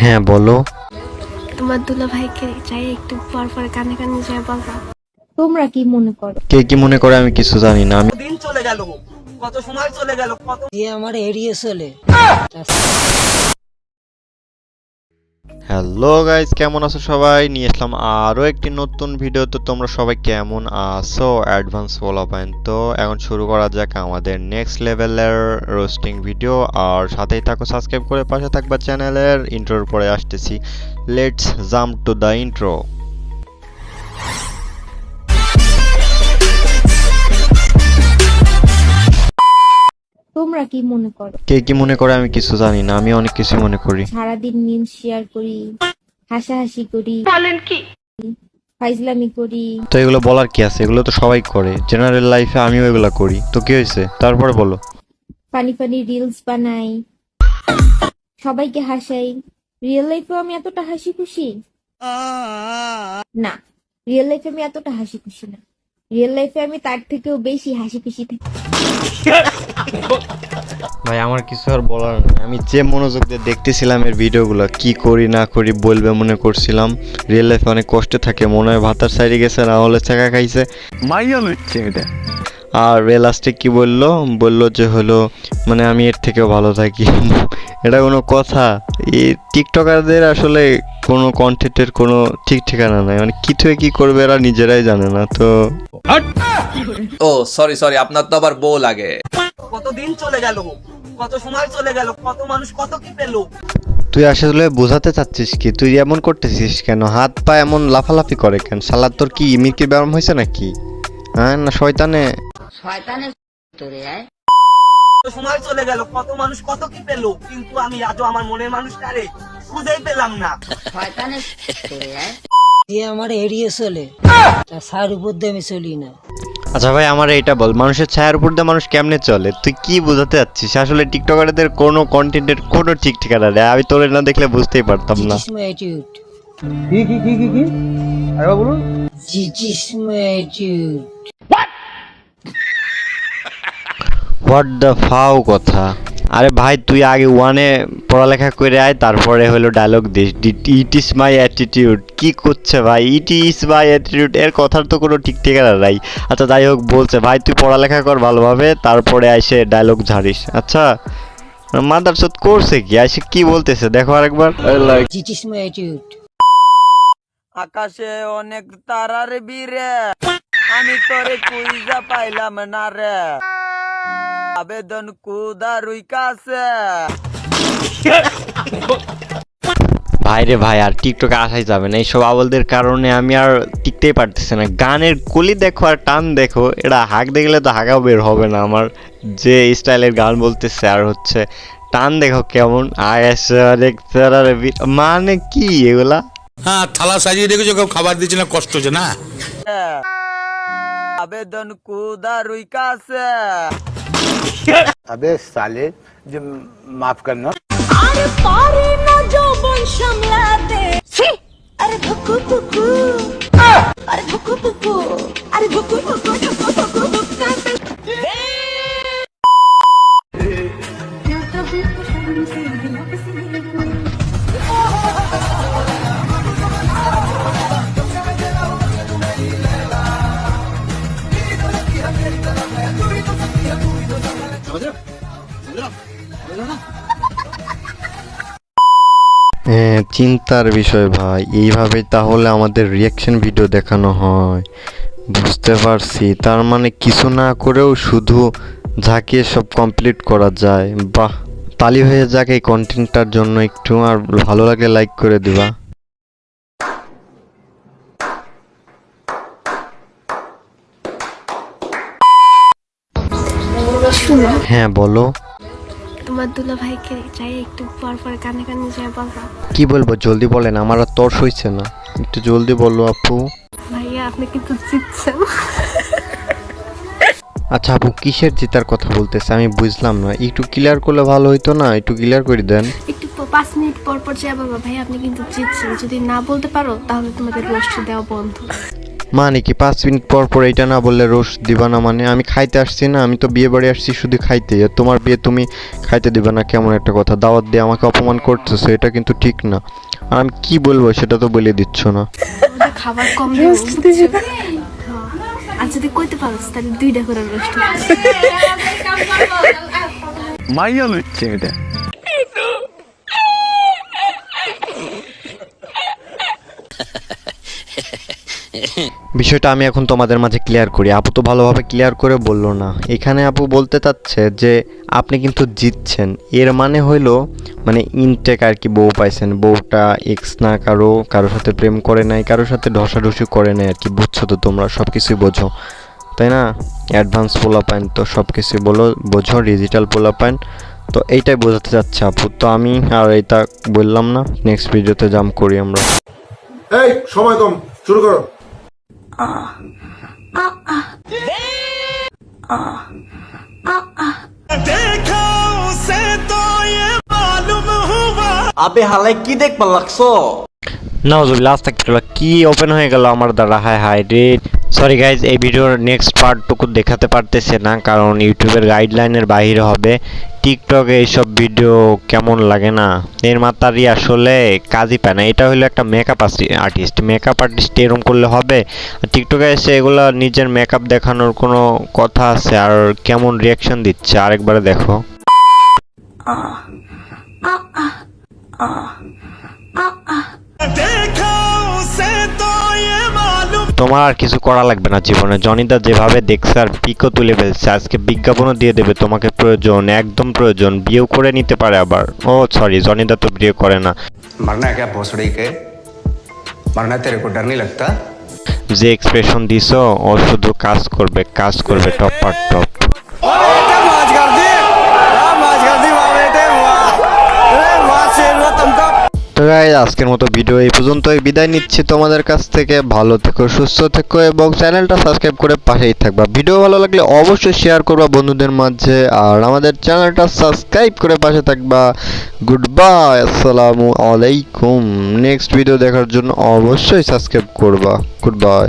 হ্যাঁ বলো। তোমার দুলা ভাইকে চাই একটু পর পর কানে কানে যায় বলবা। তোমরা কি মনে করো? কে কি মনে করে আমি কিছু জানি না। আমি দিন চলে গেল, কত সময় চলে গেল, কত দিয়ে আমার এড়িয়ে চলে। হ্যালো গাইস, কেমন আছো সবাই? নিয়ে আসলাম আরো একটি নতুন ভিডিও। তো তোমরা সবাই কেমন আছো? অ্যাডভান্স ফলোপাইন। তো এখন শুরু করা যাক আমাদের নেক্সট লেভেলের রোস্টিং ভিডিও। আর সাথেই থাকো, সাবস্ক্রাইব করে পাশে থাকবা চ্যানেলের। ইন্ট্রোর পরে আসতেছি, let's jump to the intro. তোমরা কি মনে করো? কে কি মনে করে আমি কিছু জানি না। আমি অনেক কিছু মনে করি। সারাদিন মিম শেয়ার করি, হাসাহাসি করি, বলেন কি ফাইজলামি করি। তো এগুলো বলার কি আছে? এগুলো তো সবাই করে, জেনারেল লাইফে আমিও এগুলো করি। তো কি হয়েছে? তারপরে বলো। ফানি ফানি রিলস বানাই, সবাইকে হাসাই। রিয়েল লাইফেও আমি এতটা হাসি খুশি না। রিয়েল লাইফে আমি এতটা হাসি খুশি না। রিয়েল লাইফে আমি তার থেকেও বেশি হাসি খুশি থাকি। ভাই আমার কিছু আর বলার নেই। আমি যে মনোযোগ দিয়ে দেখতেছিলাম এর ভিডিওগুলো, কি করি না করি বলবে মনে করছিলাম। রিয়েল লাইফে অনেক কষ্টে থাকে, মনে হয় ভাতার সাইডে গেছে, না হলে চাকা খাইছে। মাইয়া হচ্ছে এটা। আর লাস্টে কি বললো যে হলো মানে আমি এর থেকেও ভালো থাকি। এটা কোনো কথা? এই টিকটকারদের আসলে কোনো কন্টেন্টের কোনো ঠিক ঠিকানা নাই। মানে কি থেকে কি করবে এরা নিজেরাই জানে না। তো ও সরি আপনার তো আবার বউ লাগে। কত দিন চলে গেল, কত সময় চলে গেল, কত মানুষ কত কি পেলো। তুই আসলে বোঝাতে চাচ্ছিস কি? তুই এমন করতেছিস কেন? হাত পা এমন লাফালাফি করে কেন? শালা তোর কি মির্কির ব্যায়াম হয়েছে নাকি? হ্যাঁ না শয়তানে তোরে আয়। কত সময় চলে গেল, কত মানুষ কত কি পেলো, কিন্তু আমি আজও আমার মনের মানুষটারে খুঁজেই পেলাম না। দিয়ে আমার এড়িয়ে চলে, তার সার উপর দিয়ে আমি চলি না। আচ্ছা ভাই আমার এটা বল, মানুষের ছায়ার উপর দিয়ে মানুষ কেমনে চলে? তুই কি বোঝাতে চাচ্ছিস? আসলে টিকটকারদের কোনো কন্টেন্টের কোনো ঠিক ঠিকানা নেই। আমি তোর না দেখলে বুঝতেই পারতাম না। হোয়াট দ্য ফাও কথা। আরে ভাই তুই আগে ওয়ানে পড়ালেখা করে আয়, তারপরে হলো dialogue this. It is my attitude. কি করছে ভাই? ইট ইজ মাই অ্যাটিটিউড, এর কথার তো কোনো ঠিক ঠিকানা নাই। আচ্ছা যাই হোক, বলছে ভাই তুই পড়ালেখা কর ভালোভাবে, তারপরে আইসে ডায়লগ ঝাড়িস। আচ্ছা মাদারচোদ করছে কি? আইসে কি বলতেছে দেখো আরেকবার। আকাশে অনেক তারার বীরে, আমি তোরে কুইজা পাইলাম না রে, আবেদন কুদারুই কাছে। ভাই রে ভাই, আর টিকটকে আসাই যাবে না। এইসব আবলদের কারণে আমি আর টিকতেই পারতেছি না। গানের কলি দেখো আর টান দেখো, এটা হাঁক দেখলে তো হাঁকাও বের হবে না আমার। যে স্টাইলের গান বলতেছে আর হচ্ছে টান দেখো কেমন মানে কি এগুলা? হ্যাঁ থালা সাজিয়ে রেখেছো, কেউ খাবার দিচ্ছে না, কষ্ট হচ্ছে না। আবেদন কুদারুই কাছে। अबे साले जो माफ करना। আরে পারে না যৌবন সামলাতে, আরে ভুকু ভুকু, আরে ভুকু ভুকু, আরে ভুকু ভুকু ভুকু ভুকু ভুকাতে। হ্যাঁ চিন্তার বিষয় ভাই। এইভাবে তাহলে আমাদের রিয়াকশন ভিডিও দেখানো হয়, বুঝতে পারছি। তার মানে কিছু না করেও শুধু ঝাঁকিয়ে সব কমপ্লিট করা যায়। বাহ, তালি হয়ে যাক এই কন্টেন্টটার জন্য একটু। আর ভালো লাগলে লাইক করে দিবা। হ্যাঁ বলো। তোমার দুলা ভাইকে চাই একটু পর পর কানে কানে যায় বলবা। কি বলবো জলদি বলেন, আমার আর তর্স হইছে না। একটু জলদি বলো আপু। ভাইয়া আপনি কিন্তু জিতছেন। আচ্ছা আপু কিসের জিতার কথা বলতেছে আমি বুঝলাম না। একটু ক্লিয়ার করলে ভালো হইতো না? একটু ক্লিয়ার করে দেন। একটু 5 মিনিট পর পর যে বাবা ভাই আপনি কিন্তু জিতছেন, যদি না বলতে পারো তাহলে তোমাদের রোস্ট দেওয়া বন্ধ। মানে কি 5 মিনিট পর পর এটা না বললে রোজ দিবা না? মানে আমি খাইতে আসছি না, আমি তো বিয়ে বাড়ি আসছি শুধু খাইতে, আর তোমার বিয়ে তুমি খাইতে দিবে না? কেমন একটা কথা, দাওয়াত দিয়ে আমাকে অপমান করতেছো, এটা কিন্তু ঠিক না। আর আমি কি বলবো সেটা তো বলে দিচ্ছ না। আমাদের খাবার কম দেবো, বুঝছো? হ্যাঁ। আর যদি কইতে পারো তাহলে 2টা করে রোস্ট। माइया लुच्चे এটা বিষয়টা আমি এখন তোমাদের মাঝে ক্লিয়ার করি। আপু তো ভালোভাবে ক্লিয়ার করে বললো না। এখানে আপু বলতে চাচ্ছে যে আপনি কিন্তু জিতছেন, এর মানে হইলো মানে ইনটেক আর কি বউ পাইছেন, বউটা এক্স না কারোর সাথে প্রেম করে নাই, কারোর সাথে ঢসাঢসি করে নাই আর কি। বুঝছো তো তোমরা, সব কিছুই বোঝো তাই না? অ্যাডভান্স পোলাপাইন তো সব কিছুই বোঝো, ডিজিটাল পোলাপাইন তো এইটাই বোঝাতে চাচ্ছে আপু। তো আমি আর এটা বললাম না, নেক্সট ভিডিওতে জাম্প করি আমরা। এই সময় কম, শুরু করো। আবে হালাই কি দেখবার লাগছো? নাউজুবিল্লাহ, আস্তাগফিরুল্লাহ, কি ওপেন হয়ে গেল আমার দ্বারা, হায় হায় রে। সরি গাইজ, এই ভিডিওর নেক্সট পার্টটুকু দেখাতে পারতেছে না কারণ ইউটিউবের গাইডলাইনের বাইরে হবে। টিকটকে এইসব ভিডিও কেমন লাগে না, এর মাতারি আসলে কাজই পায় না। এটা হলো একটা মেকআপ আর্টিস্ট, এরকম করলে হবে? টিকটকে এসে এগুলো নিজের মেকআপ দেখানোর কোনো কথা আছে? আর কেমন রিয়াকশন দিচ্ছে আরেকবার দেখো। তোমার আর কিছু করা লাগবে না জীবনে। জনিদা যেভাবে দেখছে আর পিকও তুলে ফেলছে, আজকে বিজ্ঞাপনও দিয়ে দেবে। তোমাকে প্রয়োজন, একদম প্রয়োজন, বিয়েও করে নিতে পারে আবার। ও সরি, জনিদা তো বিয়ে করে না। मरना है क्या भोसड़ी के? मरना तेरे को डर नहीं लगता? যে এক্সপ্রেশন দিছো, ও শুধু কাজ করবে টপ। তো গাইস, আজকের মতো ভিডিও এই পর্যন্তই, বিদায় নিচ্ছি তোমাদের কাছ থেকে। ভালো থেকো, সুস্থ থেকো এবং চ্যানেলটা সাবস্ক্রাইব করে পাশেই থাকবা। ভিডিও ভালো লাগলে অবশ্যই শেয়ার করবা বন্ধুদের মাঝে, আর আমাদের চ্যানেলটা সাবস্ক্রাইব করে পাশে থাকবা। গুড বাই, আসসালামু আলাইকুম। নেক্সট ভিডিও দেখার জন্য অবশ্যই সাবস্ক্রাইব করবা। Good bye.